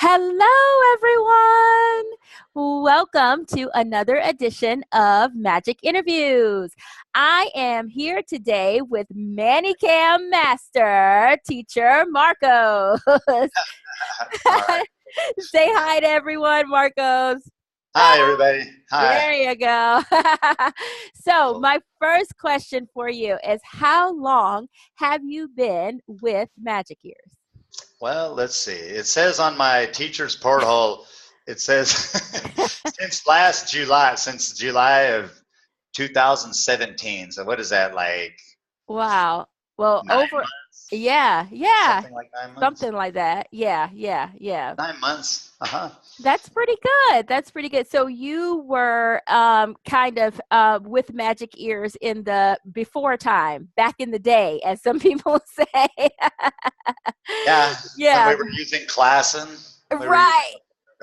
Hello, everyone. Welcome to another edition of Magic Interviews. I am here today with Manicam Master Teacher Marcos. All right. Say hi to everyone, Marcos. Hi, everybody. Hi. There you go. So, Cool. my first question for you is how long have you been with Magic Ears? Well, let's see. It says on my teacher's porthole, it says since July of 2017. So what is that, like Wow. Well, 9 months? yeah, Something like 9 months? something like that. Yeah. 9 months. Uh-huh. That's pretty good. That's pretty good. So you were kind of with Magic Ears in the before time, back in the day, as some people say. Yeah, when Yeah, we were using Klassen, we were using right.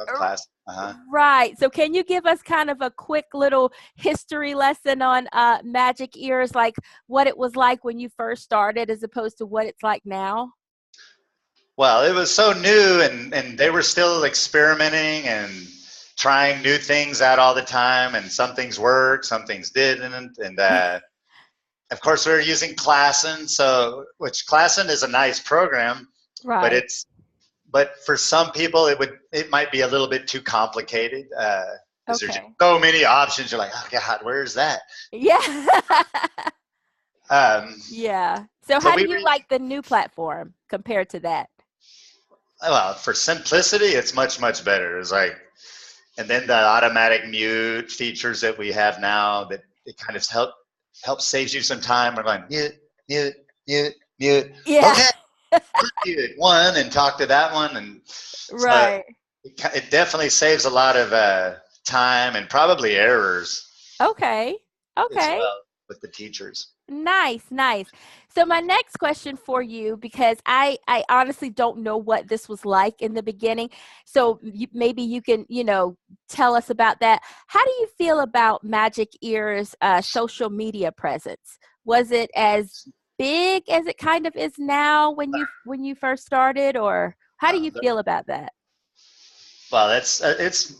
Klassen. Uh-huh. Right. So can you give us kind of a quick little history lesson on Magic Ears, like what it was like when you first started as opposed to what it's like now? Well, it was so new, and they were still experimenting and trying new things out all the time, and some things worked, some things didn't, and of course we were using Klassen, which Klassen is a nice program, but Right. but for some people it might be a little bit too complicated because there's just Okay. so many options. You're like, oh God, where's that? Yeah. Um, Yeah. So so how do we were you like the new platform compared to that? well, for simplicity, it's much better. It's like, and then the automatic mute features that we have now that it kind of helps saves you some time. We're going mute, mute, mute, mute. Yeah. Okay, mute one and talk to that one, and so Right. it definitely saves a lot of time and probably errors Okay. as Okay. well with the teachers. Nice. So my next question for you, because I honestly don't know what this was like in the beginning. So maybe you can, tell us about that. How do you feel about Magic Ear's social media presence? Was it as big as it kind of is now when you first started, or how do Uh, you feel about that? Well, it's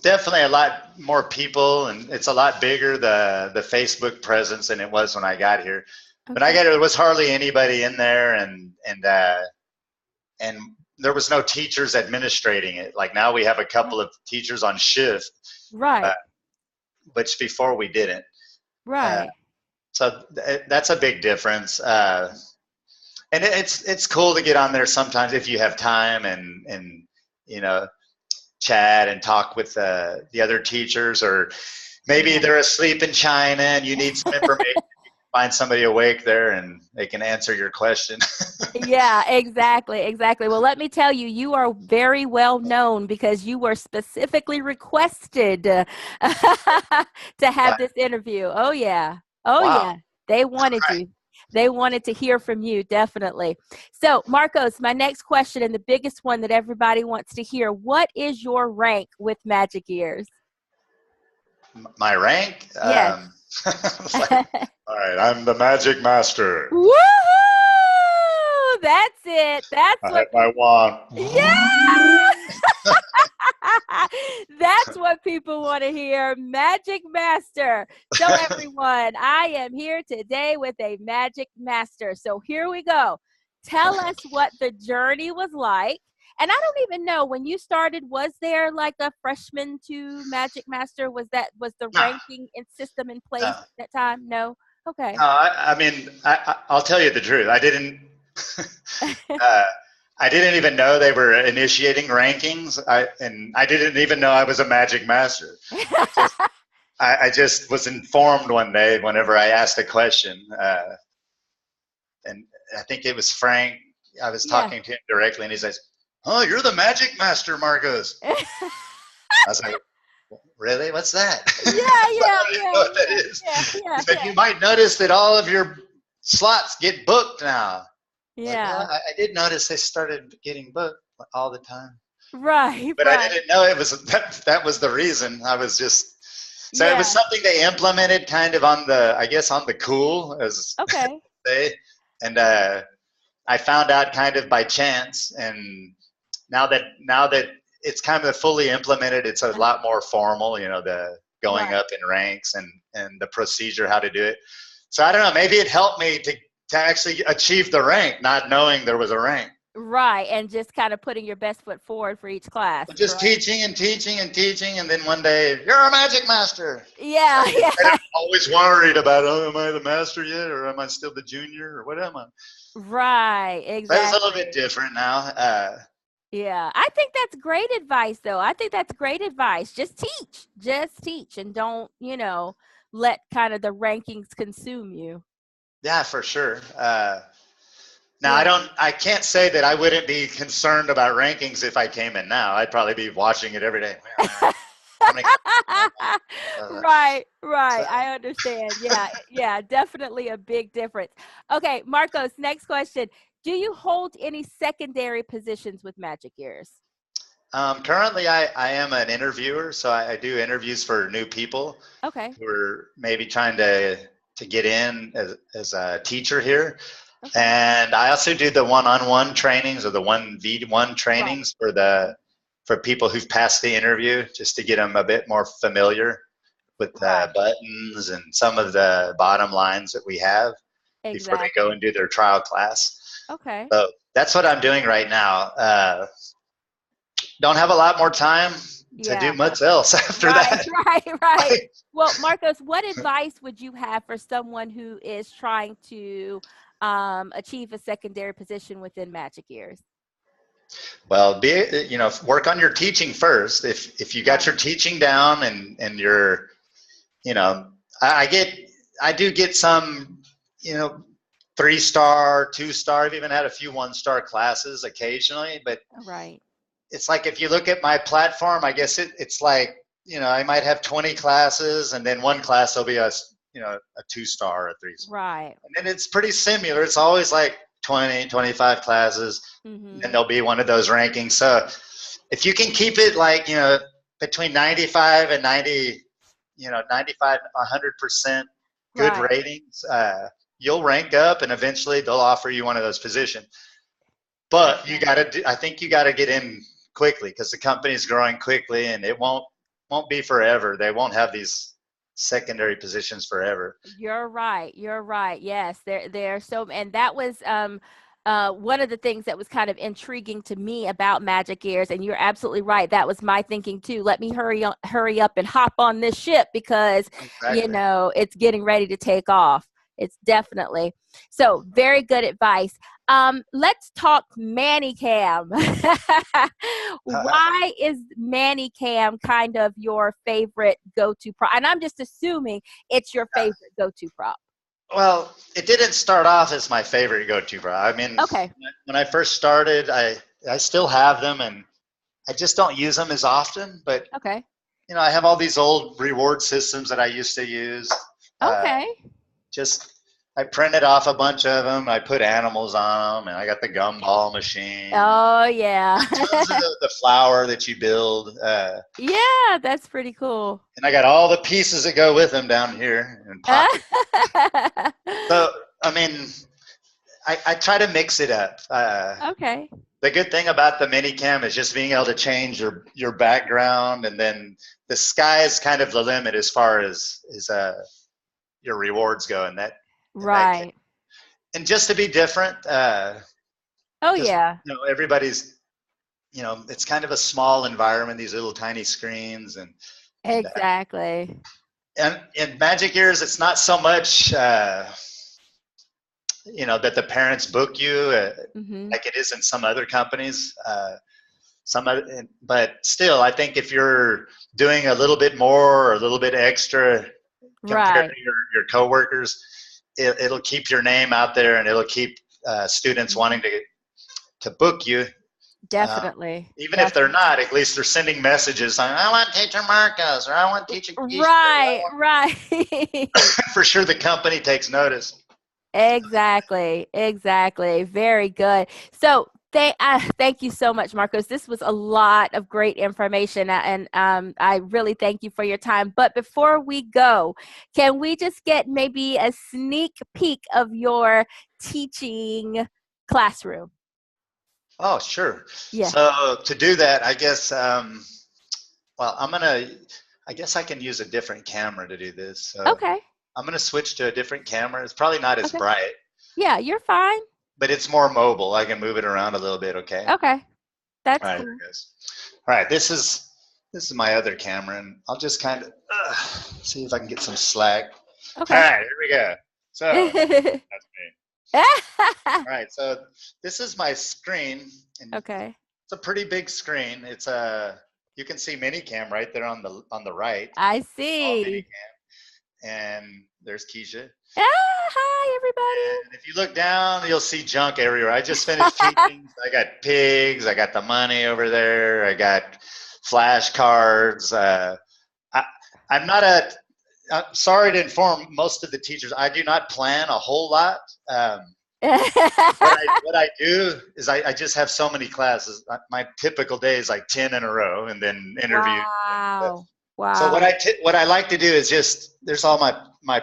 definitely a lot more people, and it's a lot bigger the Facebook presence than it was when I got here. When I Okay. got here, there was hardly anybody in there, and there was no teachers administrating it. Like now, we have a couple of teachers on shift, uh, Right. which before we didn't. Uh, Right. so that's a big difference. And it's cool to get on there sometimes if you have time and you know chat and talk with the other teachers, or maybe Yeah. they're asleep in China and you need some information. Find somebody awake there and they can answer your question. Yeah, exactly. Well, let me tell you, you are very well known because you were specifically requested to have this interview. Oh, yeah. Oh, Wow. yeah. They wanted Right. you. They wanted to hear from you, definitely. So, Marcos, my next question, and the biggest one that everybody wants to hear, what is your rank with Magic Ears? My rank, Yes. like, all right, I'm the magic master. Woohoo! That's it. That's I what hit my wand. yeah! That's what people want to hear. Magic Master. So, everyone, I am here today with a Magic Master. So, here we go. Tell us what the journey was like. And I don't even know when you started, was there like a freshman to Magic Master? Was the No, ranking and system in place no, at that time? No. Okay. no. I mean, I'll tell you the truth. I didn't. uh, I didn't even know they were initiating rankings. And I didn't even know I was a magic master. I just I just was informed one day whenever I asked a question, and I think it was Frank. I was Yeah. talking to him directly, and he says, "Oh, you're the magic master, Marcos." I was like, "Really? What's that?" Yeah, I yeah, don't even know yeah, what that yeah, is. yeah, He yeah, said, "You might notice that all of your slots get booked now." Like, well, yeah. I did notice they started getting booked all the time, Right, but I right. didn't know it was that was the reason. I was just so it was Yeah. something they implemented kind of on the, I guess, on the cool, as Okay. they, and I found out kind of by chance, and now that it's kind of fully implemented. It's a lot more formal, the going Right. up in ranks and the procedure, how to do it. So I don't know, maybe it helped me to actually achieve the rank, not knowing there was a rank. Right. And just kind of putting your best foot forward for each class. But just Correct. teaching and teaching and teaching, and then one day, you're a magic master. Yeah. And Yeah. I'm always worried about, am I the master yet, or am I still the junior, or what am I? Right. But it's a little bit Exactly. different now. Yeah. I think that's great advice, though. I think that's great advice. Just teach. Just teach. And don't, let kind of the rankings consume you. Yeah, for sure. Now, Yeah. I can't say that I wouldn't be concerned about rankings if I came in now. I'd probably be watching it every day. How many- Right, right. So, I understand. Yeah, yeah, definitely a big difference. Okay, Marcos, next question. Do you hold any secondary positions with Magic Ears? currently, I am an interviewer, so I do interviews for new people Okay, who are maybe trying to get in as a teacher here. okay. And I also do the one-on-one trainings or the 1v1 Right. trainings for people who've passed the interview, just to get them a bit more familiar with the Right. buttons and some of the bottom lines that we have before they go Exactly. and do their trial class. Okay. So that's what I'm doing right now. Don't have a lot more time to do Yeah. much else after Right, that. right, right. Well, Marcos, what advice would you have for someone who is trying to achieve a secondary position within Magic Ears? Well, work on your teaching first. If you got your Right. teaching down and you're, you know, I get, I do get some, 3-star, 2-star. I've even had a few 1-star classes occasionally, but Right. it's like if you look at my platform, I guess it's like, I might have 20 classes, and then one class will be a 2-star or a 3-star. Right. And then it's pretty similar. It's always like 20, 25 classes, and then Mhm. there'll be one of those rankings. So if you can keep it like, between 95 and 90, 95, 100% good Right. ratings, you'll rank up and eventually they'll offer you one of those positions. But Exactly. I think you got to get in quickly because the company is growing quickly and it won't be forever. They won't have these secondary positions forever. You're right. You're right. Yes, there are so, and that was one of the things that was kind of intriguing to me about Magic Ears. And you're absolutely right. That was my thinking too. Let me hurry up and hop on this ship because Exactly. it's getting ready to take off. It's definitely so very good advice. Let's talk Manicam. Why is Manicam kind of your favorite go-to prop? And I'm just assuming it's your favorite go-to prop. Well, it didn't start off as my favorite go-to bra. I mean, Okay. when I first started, I still have them, and I just don't use them as often. But Okay. I have all these old reward systems that I used to use. Uh, Okay. just I printed off a bunch of them. I put animals on them, and I got the gumball machine, and Oh yeah. tons of the flour that you build. Yeah, that's pretty cool. And I got all the pieces that go with them down here in pocket. So I mean, I try to mix it up. Okay. The good thing about the minicam is just being able to change your background, and then the sky is kind of the limit as far as your rewards go in that case. Right. And just to be different, Oh because yeah. everybody's it's kind of a small environment, these little tiny screens, and Exactly. in Magic Ears, it's not so much that the parents book you Mhm. like it is in some other companies. But still, I think if you're doing a little bit more or a little bit extra compared Right. to your coworkers, it'll keep your name out there, and it'll keep students wanting Mhm. to book you. Uh, Definitely. Even if they're Definitely. not, at least they're sending messages saying, "I want Teacher Marcos," or "I want Teacher Keisha." Right, right. For sure, the company takes notice. Exactly, exactly. Very good. So thank you so much, Marcos. This was a lot of great information, and I really thank you for your time. But before we go, can we just get maybe a sneak peek of your teaching classroom? Oh, sure. Yeah. So to do that, I guess, well, I guess I can use a different camera to do this. So Okay. I'm going to switch to a different camera. It's probably not as Okay. bright, Yeah, you're fine. but it's more mobile. I can move it around a little bit. Okay. Okay. That's All right, cool. there it goes. All right, this is my other camera, and I'll just kind of see if I can get some slack. All Okay. right, here we go. So that's me. All right, so this is my screen, and Okay. it's a pretty big screen. It's a you can see minicam right there on the right, I small see. minicam, and there's Keisha. Hi, And if you look down, you'll see junk everywhere. I just finished everybody. teaching. I got pigs. I got the money over there. I got flashcards. I, I'm not a. I'm sorry to inform most of the teachers. I do not plan a whole lot. What I do is I just have so many classes. My typical day is like 10 in a row, and then interview. Wow. So Wow. what I like to do is just there's all my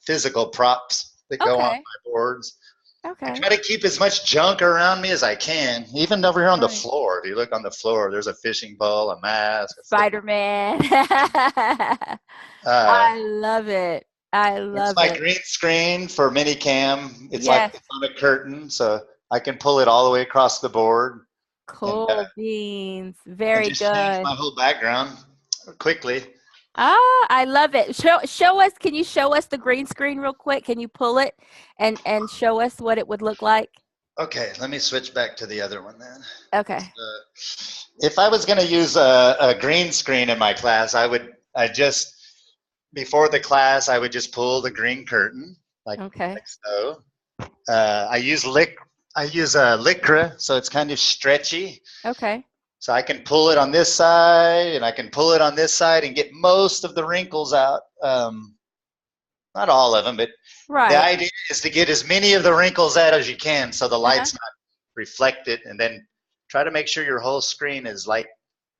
physical props that go on Okay. my boards. I Okay. try to keep as much junk around me as I can, even over here on the Right. floor. If you look on the floor, there's a fishing pole, a mask, a flip. Spider-Man. Uh, I love it. I there's love my it. green screen for minicam. It's like Yes. it's on a curtain, so I can pull it all the way across the board Cool beans. and Very just change good. my whole background quickly. Ah, I love it. Show us, can you show us the green screen real quick? Can you pull it and show us what it would look like? Okay, let me switch back to the other one then. Okay. If I was going to use a green screen in my class, I just before the class I would just pull the green curtain Okay. like so. I use Lycra, so it's kind of stretchy. Okay. So I can pull it on this side and I can pull it on this side and get most of the wrinkles out. Not all of them, but the Right. idea is to get as many of the wrinkles out as you can so the Uh-huh. light's not reflected, and then try to make sure your whole screen is light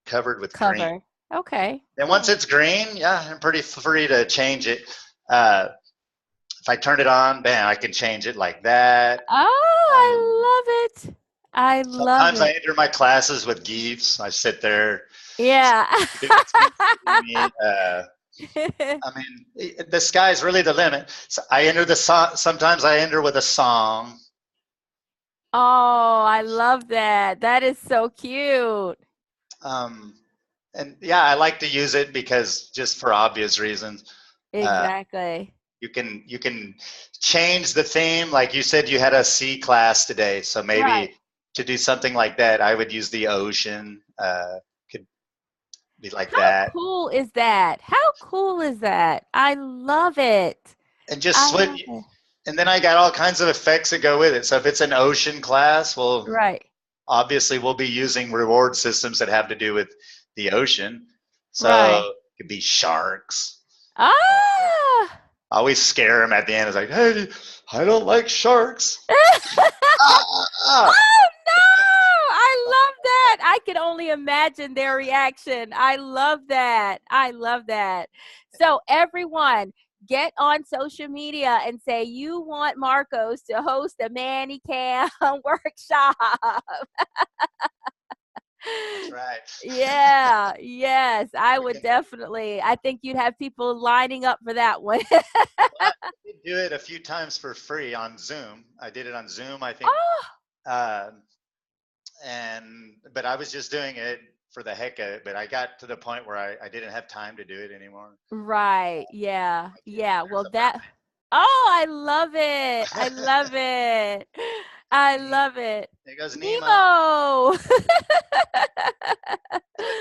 covered with green. Cover. Okay. And once Cool. it's green, yeah, I'm pretty free to change it. Uh, if I turn it on, bam, I can change it like that. Oh, Um, I love it. I love Sometimes I it. enter my classes with GIFs. I sit there. Yeah. Students can see me. I mean, the sky's really the limit. So I enter the song. Sometimes I enter with a song. Oh, I love that. That is so cute. Um, and yeah, I like to use it because just for obvious reasons. Uh, Exactly. you can change the theme. Like you said, you had a C class today, so Right. maybe to do something like that, I would use the ocean. Could be like How that, cool is that? How cool is that? I love it. and just I switch. love it. And then I got all kinds of effects that go with it. So if it's an ocean class, well, Right. obviously we'll be using reward systems that have to do with the ocean. So Right. it could be sharks. Ah! I always scare them at the end. It's like, hey, I don't like sharks. Ah! Oh no! I love that. I can only imagine their reaction. I love that. I love that. So everyone, get on social media and say you want Marcos to host a Manny Cam workshop. That's right. Yeah, yes, I We would can, definitely. I think you'd have people lining up for that one. well, I did do it a few times for free on Zoom. I did it on Zoom, I think. Oh, Uh, but I was just doing it for the heck of it. But I got to the point where I didn't have time to do it anymore. right. Yeah. My kids, Yeah. there's Well, a that. Oh, I love it. I love it. I love it. there goes Nemo. Nemo.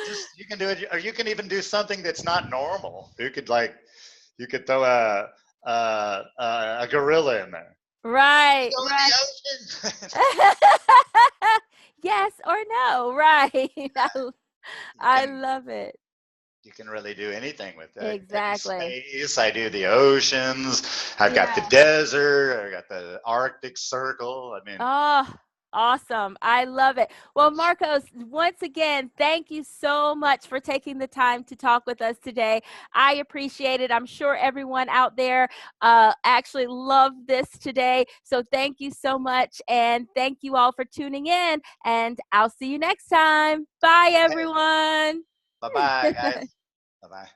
Just you can do it, or you can even do something that's not normal. You could throw a gorilla in there. Right. Go in Right. the ocean. Yes or no. Right. you I can love it. you can really do anything with that. I do Exactly. space. I do the oceans. I've got the Yeah. desert. I got the Arctic Circle. I mean, Oh, Awesome. I love it. Well, Marcos, once again, thank you so much for taking the time to talk with us today. I appreciate it. I'm sure everyone out there actually loved this today. So thank you so much. And thank you all for tuning in. And I'll see you next time. Bye, Hey, everyone. bye bye, guys. Bye bye.